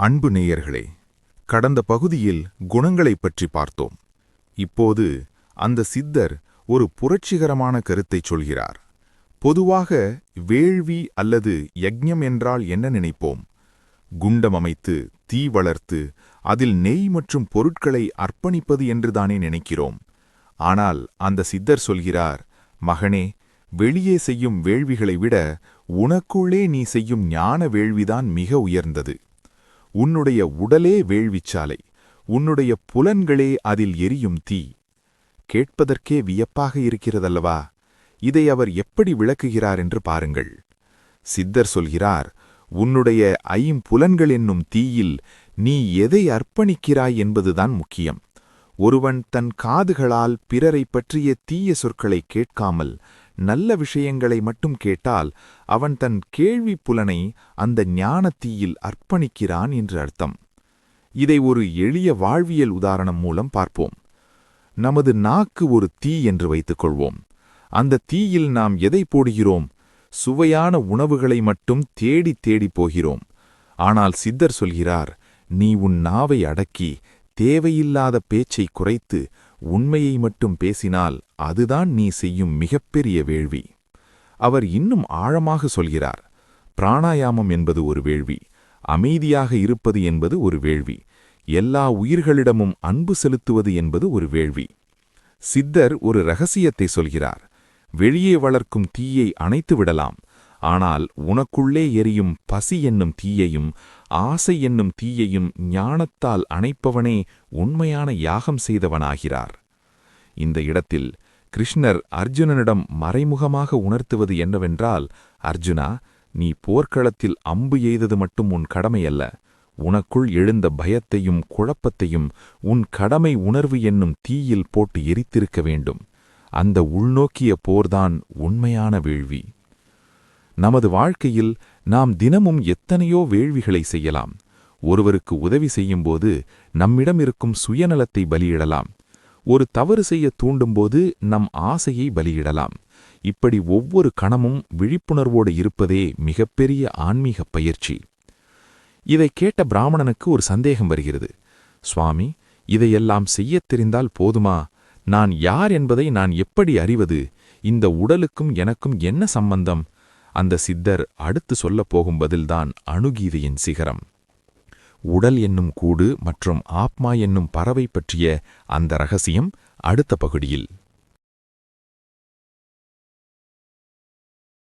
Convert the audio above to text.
அன்பு நேயர்களே, கடந்த பகுதியில் குணங்களைப் பற்றி பார்த்தோம். இப்போது அந்த சித்தர் ஒரு புரட்சிகரமான கருத்தைச் சொல்கிறார். பொதுவாக வேள்வி அல்லது யக்ஞம் என்றால் என்ன நினைப்போம்? குண்டம் அமைத்து தீ வளர்த்து அதில் நெய் மற்றும் பொருட்களை அர்ப்பணிப்பது என்றுதானே நினைக்கிறோம். ஆனால் அந்த சித்தர் சொல்கிறார், மகனே, வெளியே செய்யும் வேள்விகளை விட உனக்குள்ளே நீ செய்யும் ஞான வேள்விதான் மிக உயர்ந்தது. உன்னுடைய உடலே வேள்விச்சாலை, உன்னுடைய புலன்களே அதில் எரியும் தீ. கேட்பதற்கே வியப்பாக இருக்கிறதல்லவா? இதை அவர் எப்படி விளக்குகிறார் என்று பாருங்கள். சித்தர் சொல்கிறார், உன்னுடைய ஐம்புலன்கள் என்னும் தீயில் நீ எதை அர்ப்பணிக்கிறாய் என்பதுதான் முக்கியம். ஒருவன் தன் காதுகளால் பிறரைப் பற்றிய தீய சொற்களை கேட்காமல் நல்ல விஷயங்களை மட்டும் கேட்டால் அவன் தன் கேள்வி புலனை அந்த ஞானத்தீயில் அர்ப்பணிக்கிறான் என்று அர்த்தம். இதை ஒரு எளிய வாழ்வியல் உதாரணம் மூலம் பார்ப்போம். நமது நாக்கு ஒரு தீ என்று வைத்துக் கொள்வோம். அந்த தீயில் நாம் எதை போடுகிறோம்? சுவையான உணவுகளை மட்டும் தேடி தேடி போகிறோம். ஆனால் சித்தர் சொல்கிறார், நீ உன் நாவை அடக்கி தேவையில்லாத பேச்சை குறைத்து உண்மையை மட்டும் பேசினால் அதுதான் நீ செய்யும் மிகப்பெரிய வேள்வி. அவர் இன்னும் ஆழமாக சொல்கிறார், பிராணாயாமம் என்பது ஒரு வேள்வி, அமைதியாக இருப்பது என்பது ஒரு வேள்வி, எல்லா உயிர்களிடமும் அன்பு செலுத்துவது என்பது ஒரு வேள்வி. சித்தர் ஒரு இரகசியத்தை சொல்கிறார். வெளியே வளர்க்கும் தீயை அணைத்து விடலாம், ஆனால் உனக்குள்ளே எரியும் பசி என்னும் தீயையும் ஆசை என்னும் தீயையும் ஞானத்தால் அணைப்பவனே உண்மையான யாகம் செய்தவனாகிறார். இந்த இடத்தில் கிருஷ்ணர் அர்ஜுனனிடம் மறைமுகமாக உணர்த்துவது என்னவென்றால், அர்ஜுனா, நீ போர்க்களத்தில் அம்பு எய்தது மட்டும் உன் கடமையல்ல. உனக்குள் எழுந்த பயத்தையும் குழப்பத்தையும் உன் கடமை உணர்வு என்னும் தீயில் போட்டு எரித்திருக்க வேண்டும். அந்த உள்நோக்கிய போர்தான் உண்மையான வேள்வி. நமது வாழ்க்கையில் நாம் தினமும் எத்தனையோ வேள்விகளை செய்யலாம். ஒருவருக்கு உதவி செய்யும்போது நம்மிடம் இருக்கும் சுயநலத்தை பலியிடலாம். ஒரு தவறு செய்ய தூண்டும்போது நம் ஆசையை பலியிடலாம். இப்படி ஒவ்வொரு கணமும் விழிப்புணர்வோடு இருப்பதே மிகப்பெரிய ஆன்மீக பயிற்சி. இதை கேட்ட பிராமணனுக்கு ஒரு சந்தேகம் வருகிறது. சுவாமி, இதையெல்லாம் செய்யத் தெரிந்தால் போதுமா? நான் யார் என்பதை நான் எப்படி அறிவது? இந்த உடலுக்கும் எனக்கும் என்ன சம்பந்தம்? அந்த சித்தர் அடுத்து சொல்லப் போகும் பதில்தான் அணுகீதையின் சிகரம். உடல் என்னும் கூடு மற்றும் ஆத்மா என்னும் பறவை பற்றிய அந்த ரகசியம் அடுத்த பகுதியில்.